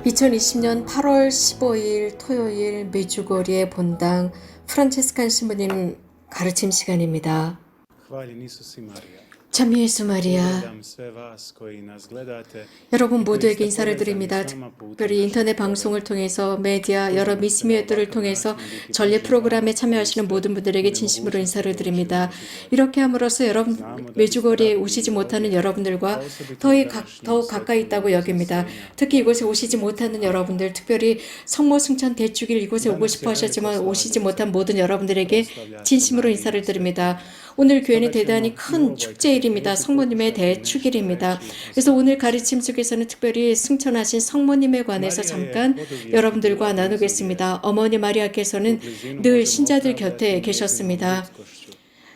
2020년 8월 15일 토요일 메đugorje 본당 프란체스칸 신부님 가르침 시간입니다. Hvaljen Isus i Marija. 참 예수 마리아, Pozdravljam sve vas koji nas gledate. 여러분 모두에게 인사를 드립니다. 특별히 인터넷 방송을 통해서 메디아, 여러 미디어들을 통해서 전례 프로그램에 참여하시는 모든 분들에게 진심으로 인사를 드립니다. 이렇게 함으로써 여러분 메đugorje에 오시지 못하는 여러분들과 더욱 가까이 있다고 여깁니다. 특히 이곳에 오시지 못하는 여러분들, 특별히 성모 승천 대축일 이곳에 오고 싶어 하셨지만 오시지 못한 모든 여러분들에게 진심으로 인사를 드립니다. 오늘 교회는 대단히 큰 축제일입니다. 성모님의 대축일입니다. 그래서 오늘 가르침 속에서는 특별히 승천하신 성모님에 관해서 잠깐 여러분들과 나누겠습니다. 어머니 마리아께서는 늘 신자들 곁에 계셨습니다.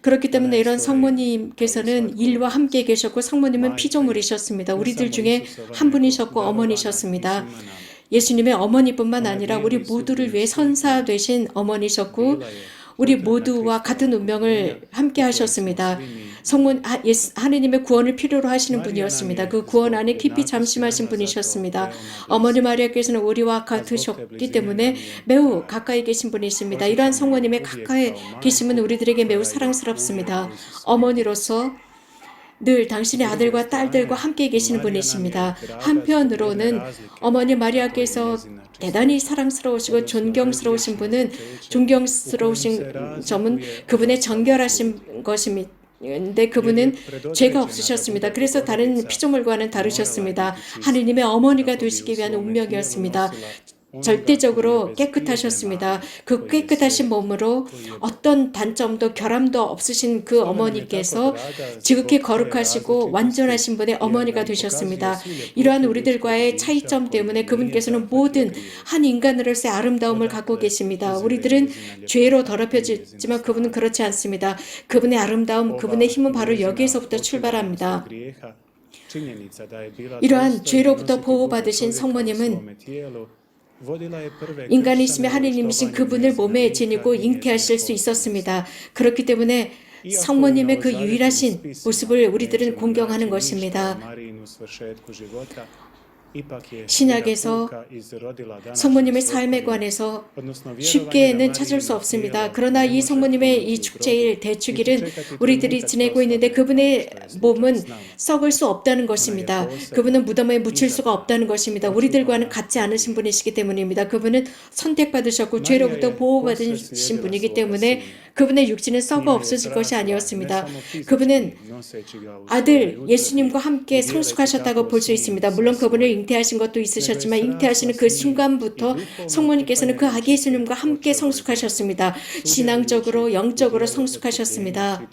그렇기 때문에 이런 성모님께서는 일과 함께 계셨고 성모님은 피조물이셨습니다. 우리들 중에 한 분이셨고 어머니셨습니다. 예수님의 어머니뿐만 아니라 우리 모두를 위해 선사 되신 어머니셨고 우리 모두와 같은 운명을 함께 하셨습니다. 하느님의 구원을 필요로 하시는 분이었습니다. 그 구원 안에 깊이 잠심하신 분이셨습니다. 어머니 마리아께서는 우리와 같으셨기 때문에 매우 가까이 계신 분이십니다. 이러한 성모님의 가까이 계심은 우리들에게 매우 사랑스럽습니다. 어머니로서 늘 당신의 아들과 딸들과 함께 계시는 분이십니다. 한편으로는 어머니 마리아께서 대단히 사랑스러우시고 존경스러우신 점은 그분의 정결하신 것입니다. 근데 그분은 죄가 없으셨습니다. 그래서 다른 피조물과는 다르셨습니다. 하느님의 어머니가 되시기 위한 운명이었습니다. 절대적으로 깨끗하셨습니다. 그 깨끗하신 몸으로 어떤 단점도 결함도 없으신 그 어머니께서 지극히 거룩하시고 완전하신 분의 어머니가 되셨습니다. 이러한 우리들과의 차이점 때문에 그분께서는 모든 한 인간으로서의 아름다움을 갖고 계십니다. 우리들은 죄로 더럽혀지지만 그분은 그렇지 않습니다. 그분의 아름다움, 그분의 힘은 바로 여기에서부터 출발합니다. 이러한 죄로부터 보호받으신 성모님은 인간이시며 하느님이신 그분을 몸에 지니고 잉태하실 수 있었습니다. 그렇기 때문에 성모님의 그 유일하신 모습을 우리들은 공경하는 것입니다. 신약에서 성모님의 삶에 관해서 쉽게는 찾을 수 없습니다. 그러나 이 성모님의 이 축제일 대축일은 우리들이 지내고 있는데 그분의 몸은 썩을 수 없다는 것입니다. 그분은 무덤에 묻힐 수가 없다는 것입니다. 우리들과는 같지 않으신 분이시기 때문입니다. 그분은 선택받으셨고 죄로부터 보호받으신 분이기 때문에 그분의 육신은 썩어 없어질 것이 아니었습니다. 그분은 아들 예수님과 함께 성숙하셨다고 볼 수 있습니다. 물론 그분을 잉태하신 것도 있으셨지만 잉태하시는 그 순간부터 성모님께서는 그 아기 예수님과 함께 성숙하셨습니다. 신앙적으로 영적으로 성숙하셨습니다.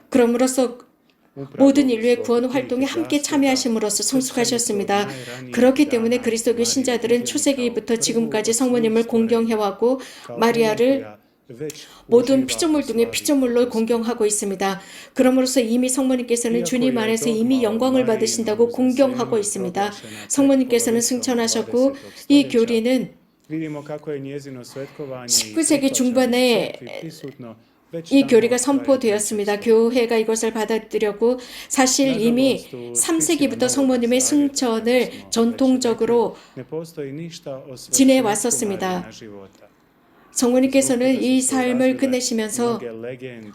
그럼으로써 모든 인류의 구원 활동에 함께 참여하심으로써 성숙하셨습니다. 그렇기 때문에 그리스도교 신자들은 초세기부터 지금까지 성모님을 공경해왔고 마리아를 모든 피조물 중에 피조물로 공경하고 있습니다. 그러므로서 이미 성모님께서는 주님 안에서 이미 영광을 받으신다고 공경하고 있습니다. 성모님께서는 승천하셨고 이 교리는 19세기 중반에 이 교리가 선포되었습니다. 교회가 이것을 받아들였고 사실 이미 3세기부터 성모님의 승천을 전통적으로 지내왔었습니다. 성모님께서는 이 삶을 끝내시면서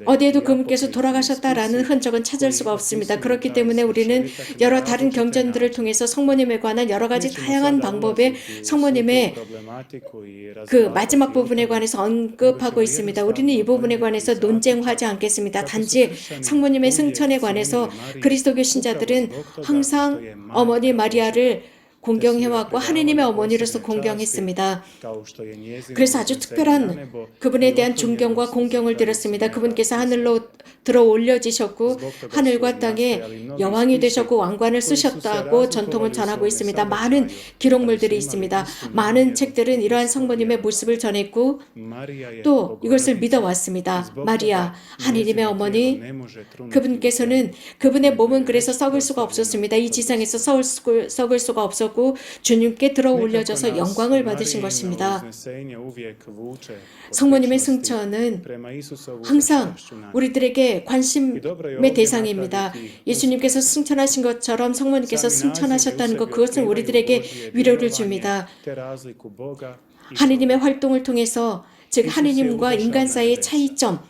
어디에도 그분께서 돌아가셨다라는 흔적은 찾을 수가 없습니다. 그렇기 때문에 우리는 여러 다른 경전들을 통해서 성모님에 관한 여러 가지 다양한 방법의 성모님의 그 마지막 부분에 관해서 언급하고 있습니다. 우리는 이 부분에 관해서 논쟁하지 않겠습니다. 단지 성모님의 승천에 관해서 그리스도교 신자들은 항상 어머니 마리아를 공경해왔고 하느님의 어머니로서 공경했습니다. 그래서 아주 특별한 그분에 대한 존경과 공경을 드렸습니다. 그분께서 하늘로 들어 올려지셨고 하늘과 땅에 여왕이 되셨고 왕관을 쓰셨다고 전통을 전하고 있습니다. 많은 기록물들이 있습니다. 많은 책들은 이러한 성모님의 모습을 전했고 또 이것을 믿어왔습니다. 마리아, 하느님의 어머니, 그분께서는 그분의 몸은 그래서 썩을 수가 없었습니다. 이 지상에서 썩을 수가 없었고 하고 주님께 들어 올려져서 영광을 받으신 것입니다. 성모님의 승천은 항상 우리들에게 관심의 대상입니다. 예수님께서 승천하신 것처럼 성모님께서 승천하셨다는 것, 그것은 우리들에게 위로를 줍니다. 하느님의 활동을 통해서, 즉 하느님과 인간 사이의 차이점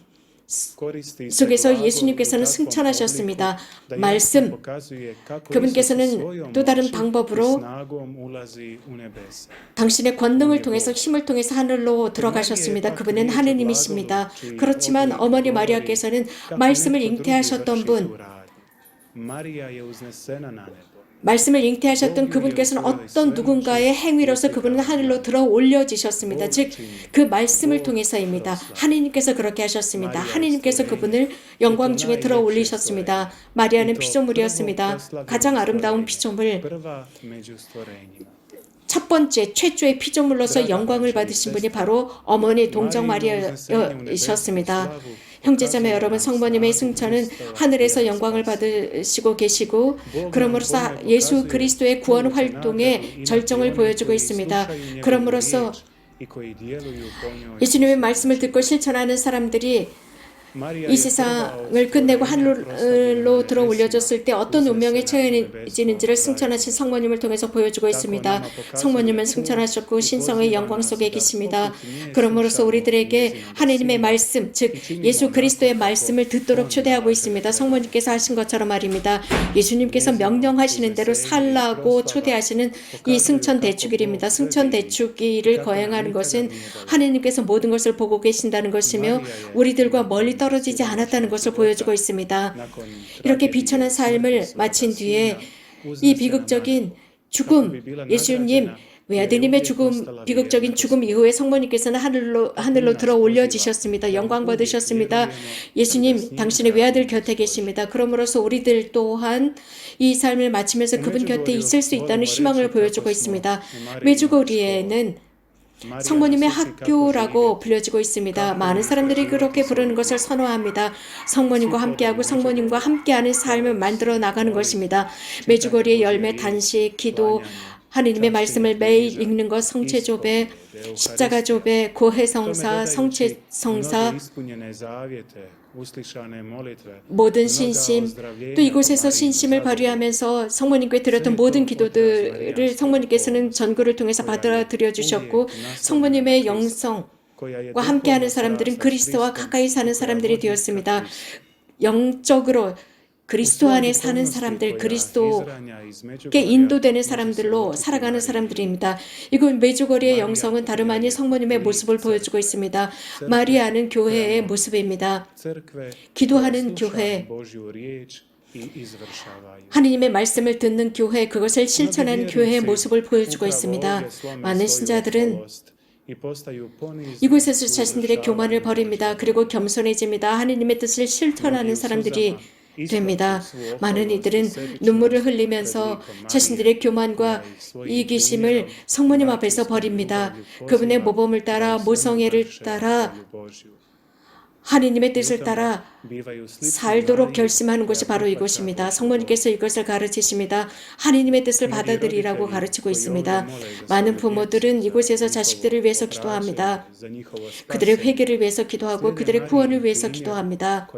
속에서 예수님께서는 승천하셨습니다. 말씀, 그분께서는 또 다른 방법으로 당신의 권능을 통해서, 힘을 통해서 하늘로 들어가셨습니다. 그분은 하느님이십니다. 그렇지만 어머니 마리아께서는 말씀을 잉태하셨던 분, 말씀을 잉태하셨던 그분께서는 어떤 누군가의 행위로서 그분은 하늘로 들어 올려지셨습니다. 즉, 그 말씀을 통해서입니다. 하느님께서 그렇게 하셨습니다. 하느님께서 그분을 영광 중에 들어 올리셨습니다. 마리아는 피조물이었습니다. 가장 아름다운 피조물, 첫 번째, 최초의 피조물로서 영광을 받으신 분이 바로 어머니 동정 마리아이셨습니다. 형제자매 여러분, 성모님의 승천은 하늘에서 영광을 받으시고 계시고, 그럼으로써 예수 그리스도의 구원 활동의 절정을 보여주고 있습니다. 그럼으로써 예수님의 말씀을 듣고 실천하는 사람들이 이 세상을 끝내고 하늘로 들어 올려졌을 때 어떤 운명에 처해지는지를 승천하신 성모님을 통해서 보여주고 있습니다. 성모님은 승천하셨고 신성의 영광 속에 계십니다. 그러므로서 우리들에게 하느님의 말씀, 즉 예수 그리스도의 말씀을 듣도록 초대하고 있습니다. 성모님께서 하신 것처럼 말입니다. 예수님께서 명령하시는 대로 살라고 초대하시는 이 승천 대축일입니다. 승천 대축일을 거행하는 것은 하느님께서 모든 것을 보고 계신다는 것이며 우리들과 멀리 떨어지지 않았다는 것을 보여주고 있습니다. 이렇게 비천한 삶을 마친 뒤에 이 비극적인 죽음, 예수님 외아드님의 죽음, 비극적인 죽음 이후에 성모님께서는 하늘로 들어 올려지셨습니다. 영광 받으셨습니다. 예수님, 당신의 외아들 곁에 계십니다. 그러므로서 우리들 또한 이 삶을 마치면서 그분 곁에 있을 수 있다는 희망을 보여주고 있습니다. 메주고리에는 성모님의 학교라고 불려지고 있습니다. 많은 사람들이 그렇게 부르는 것을 선호합니다. 성모님과 함께하고 성모님과 함께하는 삶을 만들어 나가는 것입니다. 메주거리의 열매, 단식, 기도, 하느님의 말씀을 매일 읽는 것, 성체조배, 십자가조배, 고해성사, 성체성사, 모든 신심, 또 이곳에서 신심을 발휘하면서 성모님께 드렸던 모든 기도들을 성모님께서는 전구를 통해서 받아들여 주셨고, 성모님의 영성과 함께하는 사람들은 그리스도와 가까이 사는 사람들이 되었습니다. 영적으로 그리스도 안에 사는 사람들, 그리스도께 인도되는 사람들로 살아가는 사람들입니다. 이곳 메주거리의 영성은 다름 아닌 성모님의 모습을 보여주고 있습니다. 마리아는 교회의 모습입니다. 기도하는 교회, 하느님의 말씀을 듣는 교회, 그것을 실천하는 교회의 모습을 보여주고 있습니다. 많은 신자들은 이곳에서 자신들의 교만을 버립니다. 그리고 겸손해집니다. 하느님의 뜻을 실천하는 사람들이 됩니다. 많은 이들은 눈물을 흘리면서 자신들의 교만과 이기심을 성모님 앞에서 버립니다. 그분의 모범을 따라, 모성애를 따라, 하느님의 뜻을 따라 살도록 결심하는 것이 바로 이것입니다. 성모님께서 이것을 가르치십니다. 하느님의 뜻을 받아들이라고 가르치고 있습니다. 많은 부모들은 이곳에서 자식들을 위해서 기도합니다. 그들의 회개를 위해서 기도하고 그들의 구원을 위해서 기도합니다.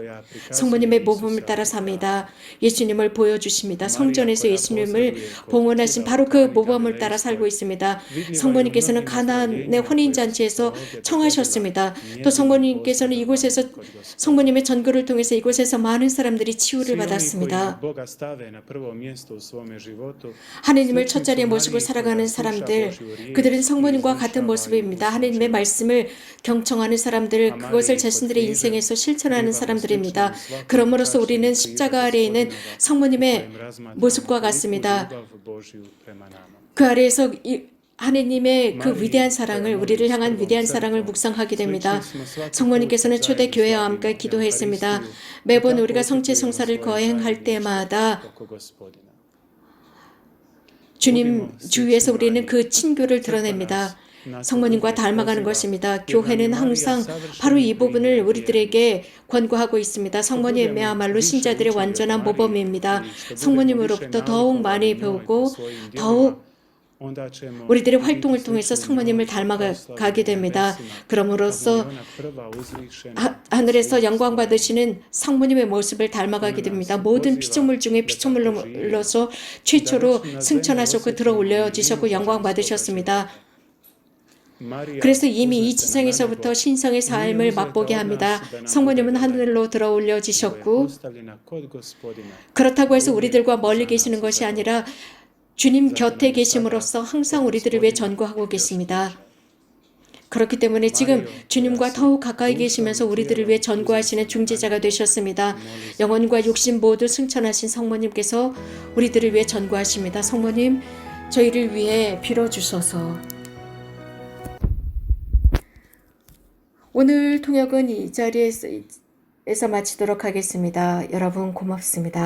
성모님의 모범을 따라 삽니다. 예수님을 보여주십니다. 성전에서 예수님을 봉헌하신 바로 그 모범을 따라 살고 있습니다. 성모님께서는 가나안의 혼인잔치에서 청하셨습니다. 또 성모님께서는 이곳에서 성모님의 전거를 통해서 이곳에서 많은 사람들이 치유를 받았습니다. 하느님을 첫자리의 모습을 살아가는 사람들, 그들은 성모님과 같은 모습입니다. 하느님의 말씀을 경청하는 사람들, 그것을 자신들의 인생에서 실천하는 사람들입니다. 그러므로서 우리는 십자가 아래에 있는 성모님의 모습과 같습니다. 그 아래에서 하느님의 그 위대한 사랑을, 우리를 향한 위대한 사랑을 묵상하게 됩니다. 성모님께서는 초대 교회와 함께 기도했습니다. 매번 우리가 성체 성사를 거행할 때마다 주님 주위에서 우리는 그 친교를 드러냅니다. 성모님과 닮아가는 것입니다. 교회는 항상 바로 이 부분을 우리들에게 권고하고 있습니다. 성모님이야말로 신자들의 완전한 모범입니다. 성모님으로부터 더욱 많이 배우고 더욱 우리들의 활동을 통해서 성모님을 닮아가게 됩니다. 그럼으로써 하늘에서 영광 받으시는 성모님의 모습을 닮아가게 됩니다. 모든 피조물 중에 피조물로서 최초로 승천하셨고 들어 올려지셨고 영광 받으셨습니다. 그래서 이미 이 지상에서부터 신성의 삶을 맛보게 합니다. 성모님은 하늘로 들어 올려지셨고 그렇다고 해서 우리들과 멀리 계시는 것이 아니라 주님 곁에 계심으로써 항상 우리들을 위해 전구하고 계십니다. 그렇기 때문에 지금 주님과 더욱 가까이 계시면서 우리들을 위해 전구하시는 중재자가 되셨습니다. 영혼과 육신 모두 승천하신 성모님께서 우리들을 위해 전구하십니다. 성모님, 저희를 위해 빌어주소서. 오늘 통역은 이 자리에서 마치도록 하겠습니다. 여러분 고맙습니다.